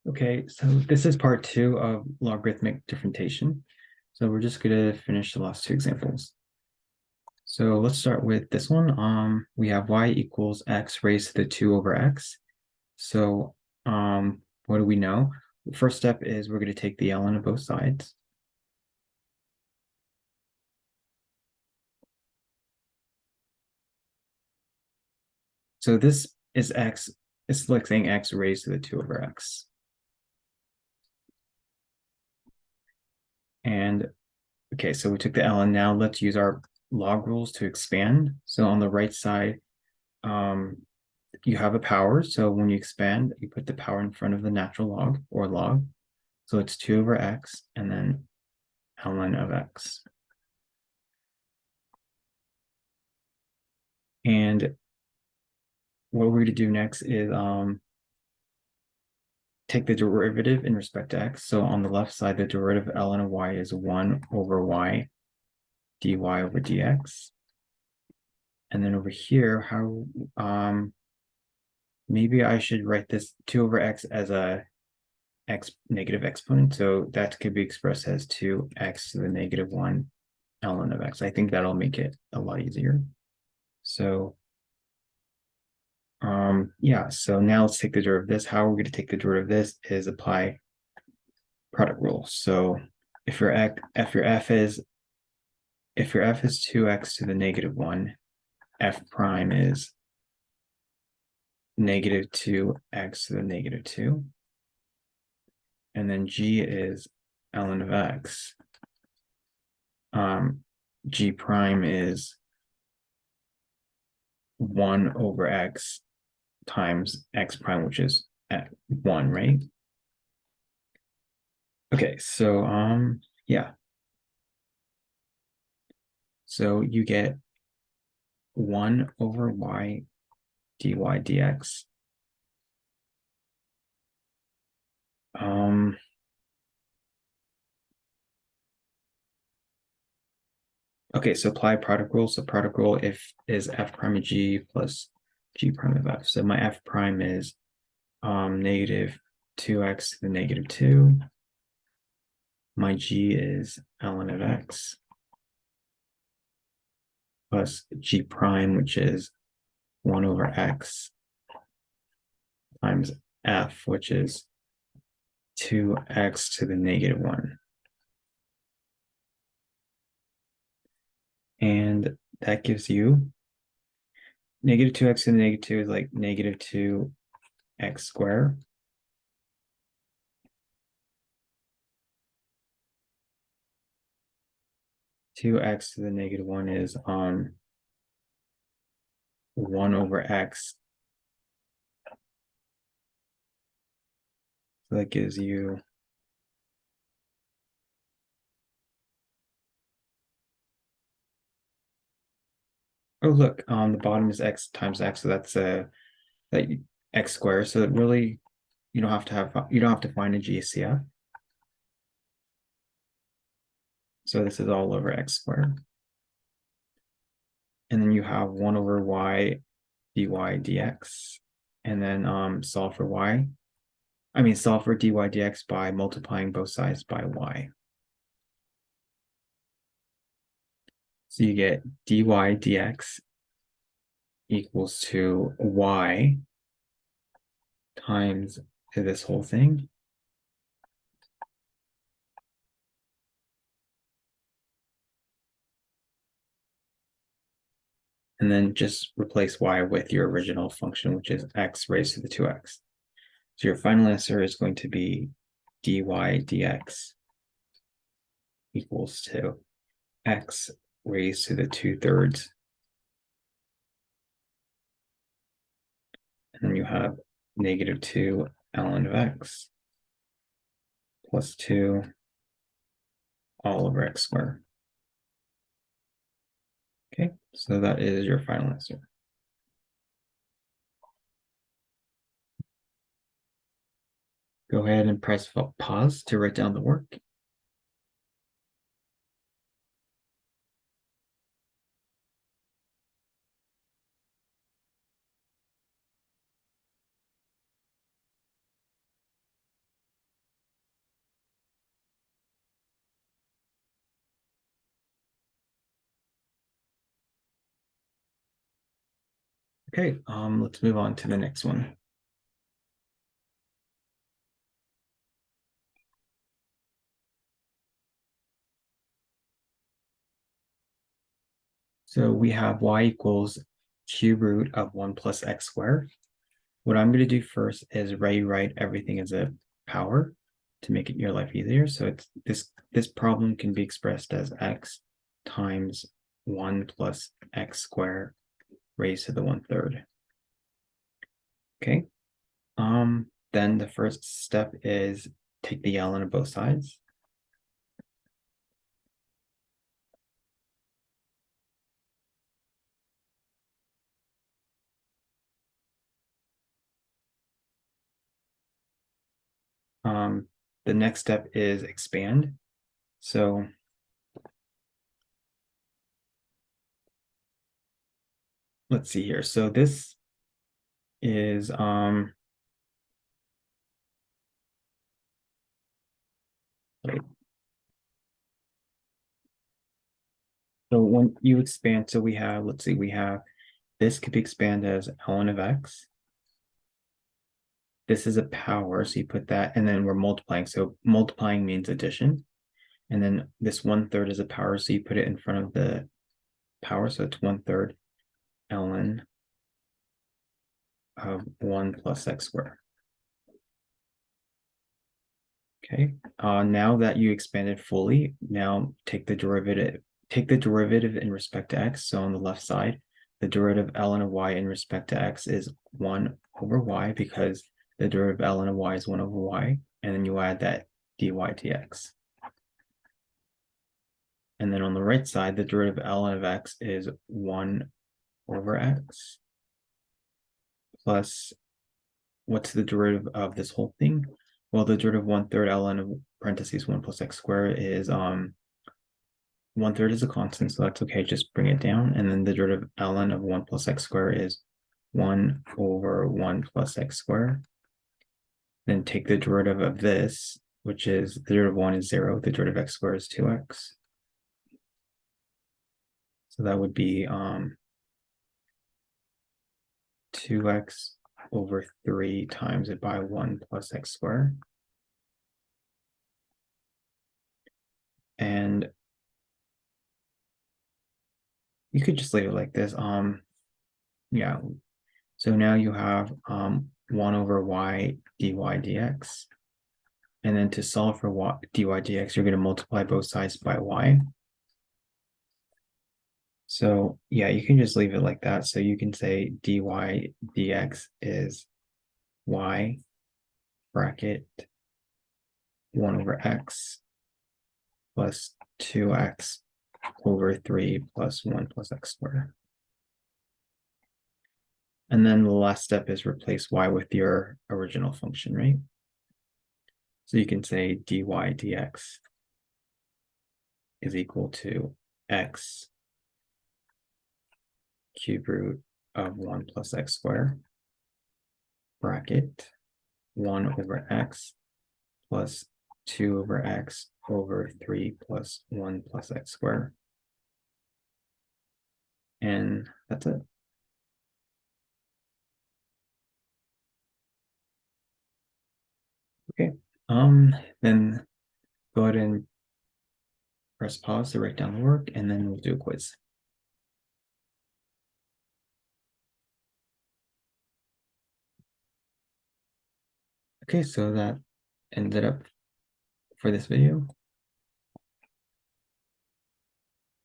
Okay, so this is part two of logarithmic differentiation. So we're just going to finish the last two examples. So let's start with this one. We have y equals x raised to the 2 over x. So what do we know? The first step is we're going to take the ln of both sides. So this is x, it's like saying x raised to the 2 over x. And okay, so we took the ln. Now let's use our log rules to expand. So on the right side, you have a power. So when you expand, you put the power in front of the natural log or log. So it's 2 over x and then ln of x. And what we're going to do next is take the derivative in respect to x. So on the left side, the derivative of ln of y is 1 over y dy over dx. And then over here, how maybe I should write this 2 over x as a negative exponent. So that could be expressed as 2x to the negative 1 ln of x. I think that'll make it a lot easier. So yeah, so now let's take the derivative of this. How we're going to take the derivative of this is apply product rule. So if your f is 2x to the negative 1, f prime is negative 2x to the negative 2. And then g is ln of x. G prime is 1 over x times x prime, which is at 1, right? Okay, so yeah. So you get 1 over y dy dx. Okay, so apply product rule. So product rule if is f prime of g plus g prime of f. So my f prime is negative 2x to the negative 2. My g is ln of x plus g prime, which is 1 over x times f, which is 2x to the negative 1. And that gives you negative 2x to the negative 2 is like negative 2x squared. Two x to the negative 1 is 1 over x. So that gives you oh look, the bottom is x times x, so that's that x squared. So it really you don't have to find a GCF. So this is all over x squared. And then you have 1 over y dy dx. And then solve for y. Solve for dy dx by multiplying both sides by y. So you get dy dx equals to y times this whole thing. And then just replace y with your original function, which is x raised to the 2x. So your final answer is going to be dy dx equals to x raised to the 2/3. And then you have negative 2 ln of x plus 2 all over x squared. Okay, so that is your final answer. Go ahead and press pause to write down the work. Okay, let's move on to the next one. So we have y equals cube root of 1 plus x squared. What I'm going to do first is rewrite everything as a power to make your life easier. So it's this problem can be expressed as x times 1 plus x squared raised to the 1/3. Okay. Then the first step is take the ln of both sides. The next step is expand. So let's see here. So this is so when you expand, so we have, let's see, we have this could be expanded as ln of x. This is a power, so you put that, and then we're multiplying. So multiplying means addition. And then this 1/3 is a power, so you put it in front of the power, so it's 1/3 ln of 1 plus x squared. Okay, now that you expanded fully, now take the derivative in respect to x. So on the left side, the derivative ln of y in respect to x is 1 over y, because the derivative ln of y is 1 over y, and then you add that dy dx. And then on the right side, the derivative ln of x is 1 over x plus, what's the derivative of this whole thing? Well, the derivative of 1/3 ln of parentheses 1 plus x squared is 1/3 is a constant, so that's okay, just bring it down. And then the derivative ln of 1 plus x squared is 1 over 1 plus x squared. Then take the derivative of this, which is the derivative of 1 is 0, the derivative of x squared is 2x. So that would be 2x over 3 times it by 1 plus x squared. And you could just leave it like this. Yeah. So now you have 1 over y dy dx. And then to solve for y, dy dx, you're going to multiply both sides by y. So yeah, you can just leave it like that. So you can say dy dx is y bracket 1 over x plus 2x over 3 plus 1 plus x squared. And then the last step is replace y with your original function, right? So you can say dy dx is equal to x cube root of 1 plus x squared bracket 1 over x plus 2 over x over 3 plus 1 plus x squared. And that's it. Okay. Then go ahead and press pause to write down the work, and then we'll do a quiz. Okay, so that ended up for this video.